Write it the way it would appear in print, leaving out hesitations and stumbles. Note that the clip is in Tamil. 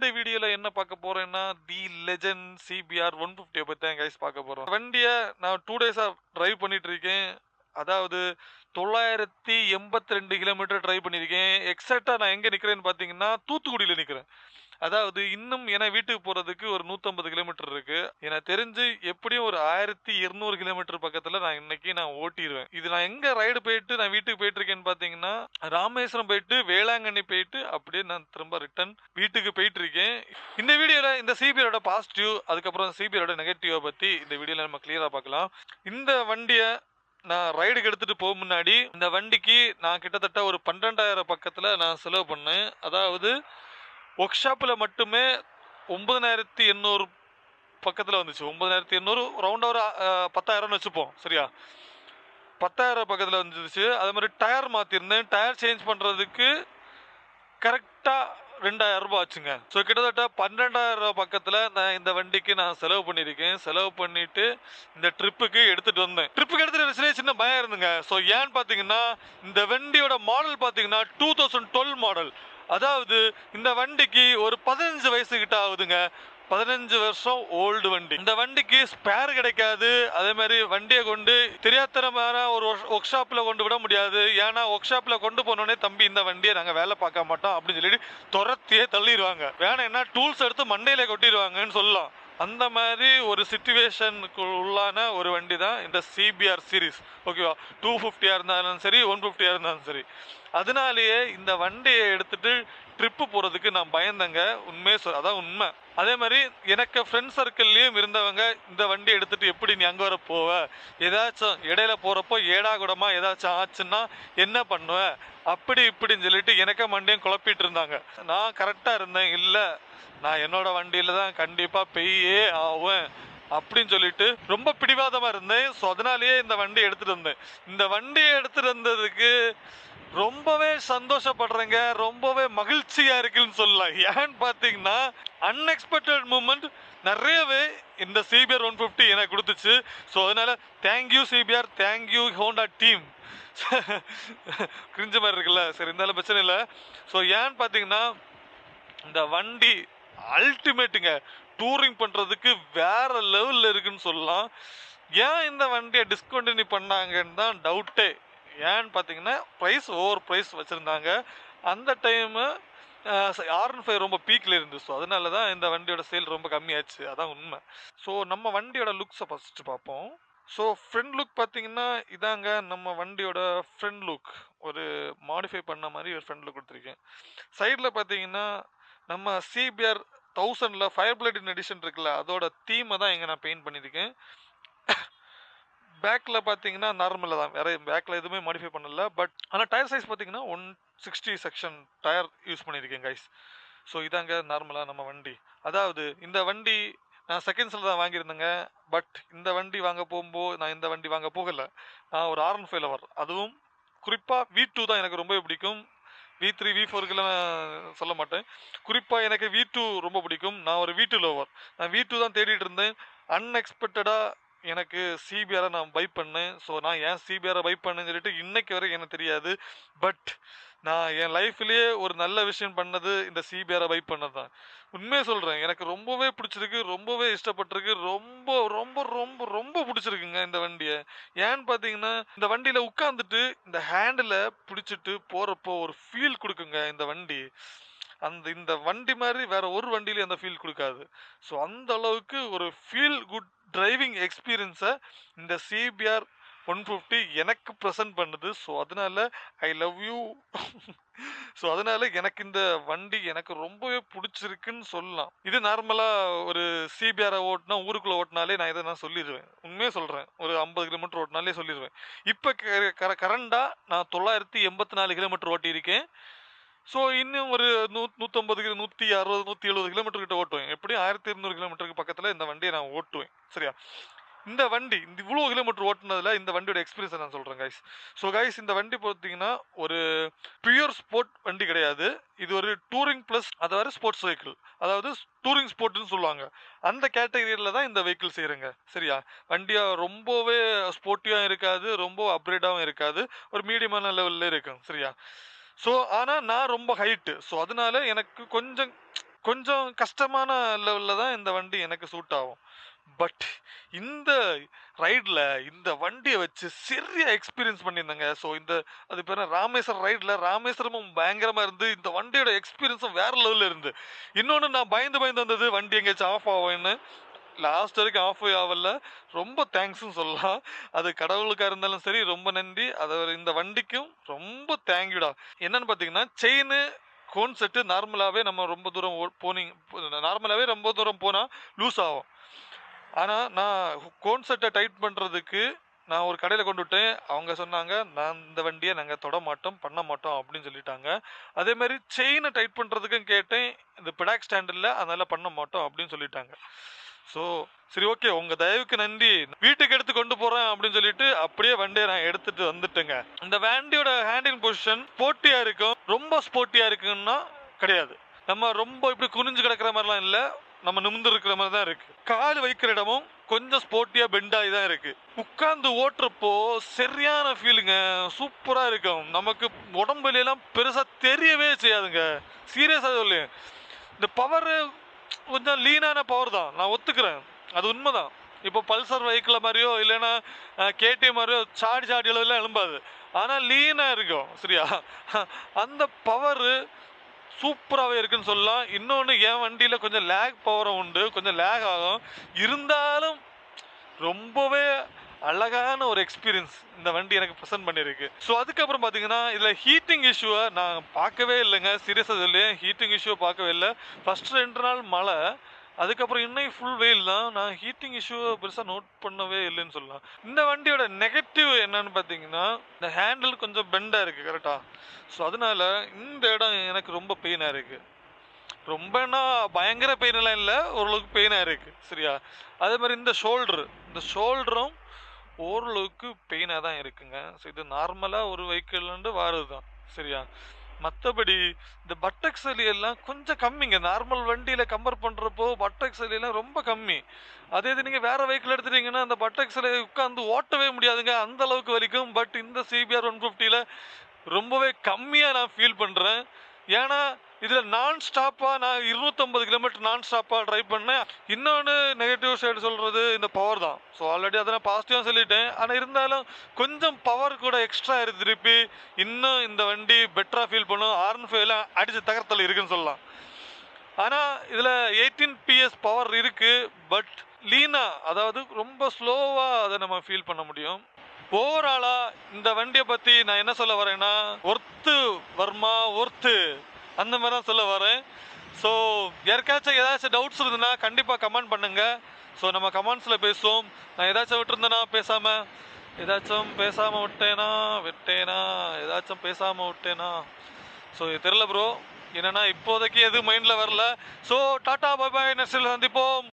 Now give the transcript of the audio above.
இந்த வீடியோல என்ன பார்க்க போறேன்னா தி லெஜெண்ட் சிபிஆர் 150 பத்தி தான் கைஸ் பார்க்க போறோம். வண்டியை நான் 2 டேஸா டிரைவ் பண்ணிட்டு இருக்கேன். அதாவது 982 கிலோமீட்டர் டிரைவ் பண்ணியிருக்கேன். எக்ஸாக்டா நான் எங்க நிக்கிறேன்னு பாத்தீங்கன்னா தூத்துக்குடியில நிக்கிறேன். அதாவது இன்னும் என வீட்டுக்கு போறதுக்கு ஒரு 150 கிலோமீட்டர் இருக்கு. எனக்கு தெரிஞ்சு எப்படியும் ஒரு 1200 கிலோமீட்டர் பக்கத்துல நான் இன்னைக்கு ஓட்டிடுவேன். இது நான் எங்க ரைடு போயிட்டு நான் வீட்டுக்கு போயிட்டு இருக்கேன்னு பாத்தீங்கன்னா ராமேஸ்வரம் போயிட்டு வேளாங்கண்ணி போயிட்டு அப்படியே நான் திரும்ப ரிட்டர்ன் வீட்டுக்கு போயிட்டு இருக்கேன். இந்த வீடியோல இந்த சிபிஆரோட பாசிட்டிவ் அதுக்கப்புறம் சிபிஆரோட நெகட்டிவ் பத்தி இந்த வீடியோல நம்ம கிளியரா பார்க்கலாம். இந்த வண்டியை நான் ரைடுக்கு எடுத்துட்டு போக முன்னாடி இந்த வண்டிக்கு நான் கிட்டத்தட்ட ஒரு 12,000 பக்கத்துல நான் செலவு பண்ணேன். அதாவது ஒர்க் ஷாப்பில் மட்டுமே 9,800 பக்கத்தில் வந்துச்சு. 9,800 ரவுண்ட் ஒரு 10,000 வச்சுப்போம், சரியா? 10,000 பக்கத்தில் வந்துச்சு. அதே மாதிரி டயர் மாற்றிருந்தேன். டயர் சேஞ்ச் பண்ணுறதுக்கு கரெக்டாக 2,000 ரூபாய் ஆச்சுங்க. ஸோ கிட்டத்தட்ட 12,000 பக்கத்தில் நான் இந்த வண்டிக்கு நான் செலவு பண்ணியிருக்கேன். செலவு பண்ணிட்டு இந்த ட்ரிப்புக்கு எடுத்துட்டு வந்தேன். ட்ரிப்புக்கு எடுத்துட்டு சின்ன பயம் இருந்துங்க. ஸோ ஏன்னு பார்த்தீங்கன்னா இந்த வண்டியோட மாடல் பார்த்தீங்கன்னா 2012 மாடல். அதாவது இந்த வண்டிக்கு ஒரு 15 வயசு கிட்ட ஆகுதுங்க. 15 வருஷம் ஓல்டு வண்டி. இந்த வண்டிக்கு ஸ்பேர் கிடைக்காது. அதே மாதிரி வண்டியை கொண்டு தெரியாதனமான ஒரு ஒர்க் ஷாப்ல கொண்டு விட முடியாது. ஏன்னா ஒர்க் ஷாப்ல கொண்டு போனோடனே தம்பி இந்த வண்டியை நாங்க வேலை பார்க்க மாட்டோம் அப்படின்னு சொல்லிட்டு துரத்தியே தள்ளிடுவாங்க. வேணா டூல்ஸ் எடுத்து மண்டையில கொட்டிடுவாங்கன்னு சொல்லலாம். அந்த மாதிரி ஒரு சிச்சுவேஷனுக்கு உள்ளான ஒரு வண்டி தான் இந்த சிபிஆர் சீரிஸ். ஓகேவா? 250 இருந்தாலும் சரி 150 இருந்தாலும் சரி. அதனாலேயே இந்த வண்டியை எடுத்துட்டு ட்ரிப்பு போறதுக்கு நான் பயந்தங்க. அதான் உண்மை. அதே மாதிரி எனக்கு ஃப்ரெண்ட் சர்க்கிள்லயும் இருந்தவங்க இந்த வண்டி எடுத்துட்டு எப்படி நீ அங்க வர போவ, ஏதாச்சும் இடையில போறப்போ ஏடா கூடமா ஏதாச்சும் ஆச்சுன்னா என்ன பண்ணுவ, அப்படி இப்படின்னு சொல்லிட்டு எனக்கு மண்டையும் குழப்பிட்டு இருந்தாங்க. நான் கரெக்டா இருந்தேன். இல்ல நான் என்னோட வண்டியில தான் கண்டிப்பா பெய்யே ஆவேன் அப்படின்னு சொல்லிட்டு ரொம்ப பிடிவாதமா இருந்தேன். ஸோ அதனாலேயே இந்த வண்டி எடுத்துட்டு வந்தேன். இந்த வண்டியை எடுத்துட்டு வந்ததுக்கு ரொம்பவே சந்தோஷப்படுறேங்க. ரொம்பவே மகிழ்ச்சியா இருக்குன்னு சொல்லலாம். ஏன்னு பாத்தீங்கன்னா அன்எக்ஸ்பெக்டட் மூமெண்ட் நிறையவே இந்த சிபிஆர் 150 எனக்கு கொடுத்துச்சு. ஸோ அதனால thank you CBR, thank you Honda team. கிரிஞ்ச மாதிரி இருக்குல்ல, சரி இருந்தாலும் பிரச்சனை இல்லை. ஸோ ஏன்னு பாத்தீங்கன்னா இந்த வண்டி அல்டிமேட்டுங்க. டூரிங் பண்றதுக்கு வேற லெவல்ல இருக்குன்னு சொல்லலாம். ஏன் இந்த வண்டியை டிஸ்கண்டினியூ பண்ணாங்கன்னு தான் டவுட்டே. ஏன்னு பார்த்தீங்கன்னா ஓவர் ப்ரைஸ் வச்சுருந்தாங்க. அந்த டைமு R15 ரொம்ப பீக்கில் இருந்துச்சு. ஸோ அதனால தான் இந்த வண்டியோட சேல் ரொம்ப கம்மியாச்சு. அதான் உண்மை. ஸோ நம்ம வண்டியோட லுக்ஸை ஃபஸ்ட்டு பார்ப்போம். ஸோ ஃப்ரண்ட் லுக் பார்த்தீங்கன்னா இதாங்க நம்ம வண்டியோட ஃப்ரண்ட் லுக். ஒரு மாடிஃபை பண்ண மாதிரி ஒரு ஃப்ரண்ட் லுக் கொடுத்துருக்கேன். சைடில் பார்த்தீங்கன்னா நம்ம சிபிஆர் 1000ல ஃபயர் பிளேட் எடிஷன் இருக்குல்ல, அதோட தீமை தான் இங்கே நான் பெயிண்ட் பண்ணியிருக்கேன். பேக்கில் பார்த்தீங்கன்னா நார்மலாக தான், வேற பேக்கில் எதுவுமே மாடிஃபை பண்ணல. பட் ஆனால் டயர் சைஸ் பார்த்தீங்கன்னா 160 செக்ஷன் டயர் யூஸ் பண்ணியிருக்கேன் கைஸ். ஸோ இதாங்க நார்மலாக நம்ம வண்டி. அதாவது இந்த வண்டி நான் செகண்ட்ஸில் தான் வாங்கியிருந்தேங்க. பட் இந்த வண்டி வாங்க போகும்போது நான் இந்த வண்டி வாங்க போகலை. நான் ஒரு R15 லவர். அதுவும் குறிப்பாக V2 தான் எனக்கு ரொம்பவே பிடிக்கும். V3 V4க்குலாம் சொல்ல மாட்டேன். குறிப்பாக எனக்கு V2 ரொம்ப பிடிக்கும். நான் ஒரு V2 லவர். நான் V2 தான் தேடிட்டு இருந்தேன். அன்எக்ஸ்பெக்டடாக எனக்கு சிபிஆரை நான் பை பண்ணேன். ஸோ நான் ஏன் சிபிஆரை பை பண்ணேன்னு சொல்லிட்டு இன்னைக்கு வரைக்கும் எனக்கு தெரியாது. பட் நான் என் லைஃப்லேயே ஒரு நல்ல விஷயம் பண்ணது இந்த சிபிஆரை பை பண்ணது தான். உண்மையை சொல்கிறேன், எனக்கு ரொம்பவே பிடிச்சிருக்கு, ரொம்பவே இஷ்டப்பட்டிருக்கு, ரொம்ப ரொம்ப ரொம்ப ரொம்ப பிடிச்சிருக்குங்க இந்த வண்டியை. ஏன்னு பார்த்தீங்கன்னா இந்த வண்டியில் உட்காந்துட்டு இந்த ஹேண்டில் பிடிச்சிட்டு போகிறப்போ ஒரு ஃபீல் கொடுக்குங்க இந்த வண்டி. இந்த வண்டி மாதிரி வேற ஒரு வண்டியிலும் அந்த ஃபீல் கொடுக்காது. ஸோ அந்த அளவுக்கு ஒரு ஃபீல் குட் டிரைவிங் எக்ஸ்பீரியன்ஸை இந்த சிபிஆர் 150 எனக்கு ப்ரெசென்ட் பண்ணுது. ஸோ அதனால ஐ லவ் யூ. ஸோ அதனால எனக்கு இந்த வண்டி எனக்கு ரொம்பவே பிடிச்சிருக்குன்னு சொல்லலாம். இது நார்மலாக ஒரு சிபிஆரை ஓட்டினா ஊருக்குள்ளே ஓட்டினாலே நான் இதை நான் சொல்லிடுவேன். உண்மையாக சொல்கிறேன், ஒரு 50 கிலோமீட்டர் ஓட்டினாலே சொல்லிடுவேன். இப்போ கரண்டாக நான் 984 கிலோமீட்டர் ஓட்டியிருக்கேன். ஸோ இன்னும் ஒரு 150 160 170 கிலோமீட்டர் கிட்ட ஓட்டுவேன். எப்படியும் 1200 கிலோமீட்டருக்கு பக்கத்தில் இந்த வண்டியை நான் ஓட்டுவேன், சரியா? இந்த வண்டி இவ்வளோ கிலோமீட்டர் ஓட்டுனதில் இந்த வண்டியோட எக்ஸ்பீரியன்ஸை நான் சொல்கிறேன் கைஸ். ஸோ கைஸ் இந்த வண்டி பார்த்தீங்கன்னா ஒரு பியூர் ஸ்போர்ட் வண்டி கிடையாது. இது ஒரு டூரிங் ப்ளஸ் அதாவது ஸ்போர்ட்ஸ் வெஹிக்கிள். அதாவது டூரிங் ஸ்போர்ட்னு சொல்லுவாங்க. அந்த கேட்டகரியில் தான் இந்த வெஹிக்கிள் செய்கிறேங்க, சரியா? வண்டியாக ரொம்பவே ஸ்போர்ட்டிவாகவும் இருக்காது, ரொம்ப அப்கிரேடாகவும் இருக்காது, ஒரு மீடியமான லெவலில் இருக்கும், சரியா? ஸோ ஆனால் நான் ரொம்ப ஹைட்டு. ஸோ அதனால எனக்கு கொஞ்சம் கொஞ்சம் கஷ்டமான லெவல்ல தான் இந்த வண்டி எனக்கு சூட் ஆகும். பட் இந்த ரைட்ல இந்த வண்டிய வச்சு சரியா எக்ஸ்பீரியன்ஸ் பண்ணியிருந்தேங்க. ஸோ அது பேர் என்ன ராமேஸ்வரம் ரைட்ல ராமேஸ்வரமும் பயங்கரமா இருந்து, இந்த வண்டியோட எக்ஸ்பீரியன்ஸும் வேற லெவல்ல இருந்து. இன்னொன்னு நான் பயந்து வந்தது வண்டி எங்கேயாச்சும் ஆஃப் ஆகும்ன்னு. லாஸ்ட் வரைக்கும் ஆஃப் ஆகல. ரொம்ப தேங்க்ஸ்ன்னு சொல்லலாம். அது கடவுளுக்கா இருந்தாலும் சரி, ரொம்ப நன்றி. இந்த வண்டிக்கும் ரொம்ப தேங்க்யூடா. என்னன்னு பார்த்தீங்கன்னா, செயினு, கோன் செட்டு நார்மலாவே நம்ம ரொம்ப தூரம் நார்மலாவே ரொம்ப தூரம் போனா லூஸ் ஆகும். ஆனா நான் கோன் செட்டை டைட் பண்றதுக்கு நான் ஒரு கடையில கொண்டு விட்டேன். அவங்க சொன்னாங்க, இந்த வண்டியை நாங்க தொட மாட்டோம், பண்ண மாட்டோம் அப்படின்னு சொல்லிட்டாங்க. அதே மாதிரி செயினை டைட் பண்றதுக்கும் கேட்டேன். இந்த பெடாக் ஸ்டாண்ட் இல்ல, அதனால பண்ண மாட்டோம் அப்படின்னு சொல்லிட்டாங்க. ஸோ சரி, ஓகே, உங்க தயவுக்கு நன்றி, வீட்டுக்கு எடுத்து கொண்டு போறேன் அப்படின்னு சொல்லிட்டு அப்படியே வண்டியை நான் எடுத்துட்டு வந்துட்டேங்க. இந்த வண்டியோட ஹேண்டில் பொசிஷன் ஸ்போர்ட்டியா இருக்கும். ரொம்ப ஸ்போர்ட்டியா இருக்குன்னா கிடையாது. நம்ம ரொம்ப இப்படி குனிஞ்சு கிடக்கிற மாதிரிலாம் இல்ல, நம்ம நிமிர்ந்து இருக்கிற மாதிரி தான் இருக்கு. கால் வைக்கிற இடமும் கொஞ்சம் ஸ்போர்ட்டியா பெண்டாகி தான் இருக்கு. உட்கார்ந்து ஓட்டுறப்போ சரியான ஃபீலுங்க, சூப்பரா இருக்கும். நமக்கு உடம்புல எல்லாம் பெருசா தெரியவே செய்யாதுங்க. சீரியஸா சொல்லு, இந்த பவர் கொஞ்சம் லீனான பவர் தான், நான் ஒத்துக்கிறேன், அது உண்மைதான். இப்போ பல்சர் வெஹிக்கிள் மாதிரியோ இல்லைன்னா கேடிஎம் மாதிரியோ சாடி அளவுலாம் எழும்பாது. ஆனால் லீனாக இருக்கும், சரியா? அந்த பவர் சூப்பராகவே இருக்குன்னு சொல்லலாம். இன்னொன்று, என் வண்டியில் கொஞ்சம் லேக் பவரும் உண்டு, கொஞ்சம் லேக் ஆகும். இருந்தாலும் ரொம்பவே அழகான ஒரு எக்ஸ்பீரியன்ஸ் இந்த வண்டி எனக்கு ப்ரெசென்ட் பண்ணியிருக்கு. ஸோ அதுக்கப்புறம் பார்த்தீங்கன்னா, இதில் ஹீட்டிங் இஷ்யூவை நான் பார்க்கவே இல்லைங்க. சீரியஸாக சொல்லி ஹீட்டிங் இஷ்யூவை பார்க்கவே இல்லை. ஃபஸ்ட் 2 நாள் மழை, அதுக்கப்புறம் இன்னும் ஃபுல் வெயில் தான். நான் ஹீட்டிங் இஷ்யூவை பெருசாக நோட் பண்ணவே இல்லைன்னு சொல்லலாம். இந்த வண்டியோட நெகட்டிவ் என்னன்னு பார்த்தீங்கன்னா, இந்த ஹேண்டில் கொஞ்சம் பெண்டாக இருக்குது, கரெக்டாக. ஸோ அதனால இந்த இடம் எனக்கு ரொம்ப பெயினாக இருக்குது. ரொம்பனா பயங்கர பெயின் எல்லாம் இல்லை, ஓரளவுக்கு பெயினாக இருக்குது, சரியா? அதே மாதிரி இந்த ஷோல்டரும் ஓரளவுக்கு பெயினாக தான் இருக்குங்க. ஸோ இது நார்மலாக ஒரு வெஹிக்கிள்லேருந்து வாரது தான், சரியா? மற்றபடி இந்த பட்டக்ஸ் எல்லாம் கொஞ்சம் கம்மிங்க. நார்மல் வண்டியில் கம்பேர் பண்ணுறப்போ பட்டக்ஸ் எல்லாம் ரொம்ப கம்மி. அதே இது நீங்கள் வேறு வெஹிக்கிள் எடுத்துட்டீங்கன்னா அந்த பட்டக்ஸ் உட்காந்து ஓட்டவே முடியாதுங்க, அந்த அளவுக்கு வலிக்கும். பட் இந்த CBR 150ல் ரொம்பவே கம்மியாக நான் ஃபீல் பண்ணுறேன். ஏன்னா இதில் நான் ஸ்டாப்பாக நான் 250 கிலோமீட்டர் நான் ஸ்டாப்பாக ட்ரைவ் பண்ணேன். இன்னொன்று நெகட்டிவ் சைடு சொல்கிறது இந்த பவர் தான். ஸோ ஆல்ரெடி அதை நான் பாசிட்டிவாக சொல்லிட்டேன். ஆனால் இருந்தாலும் கொஞ்சம் பவர் கூட எக்ஸ்ட்ரா திருப்பி இன்னும் இந்த வண்டி பெட்டராக ஃபீல் பண்ணும். R15 அடித்து தகர்த்தல் இருக்குன்னு சொல்லலாம். ஆனால் இதில் 18 PS பவர் இருக்குது. பட் லீனா, அதாவது ரொம்ப ஸ்லோவாக அதை நம்ம ஃபீல் பண்ண முடியும். ஓவராலாக இந்த வண்டியை பற்றி நான் என்ன சொல்ல வரேன்னா, ஒர்த்து வர்மா ஒர்த்து, அந்த மாதிரி தான் சொல்ல வரேன். ஸோ யாருக்காச்சும் ஏதாச்சும் டவுட்ஸ் இருந்ததுன்னா கண்டிப்பாக கமெண்ட் பண்ணுங்கள். ஸோ நம்ம கமெண்ட்ஸில் பேசுவோம். நான் ஏதாச்சும் விட்டுருந்தேன்னா ஏதாச்சும் பேசாமல் விட்டேனா ஏதாச்சும் பேசாமல் விட்டேனா, ஸோ இது தெரில ப்ரோ. என்னன்னா இப்போதைக்கு எதுவும் மைண்டில் வரல. So tata, bye bye, next சந்திப்போம்.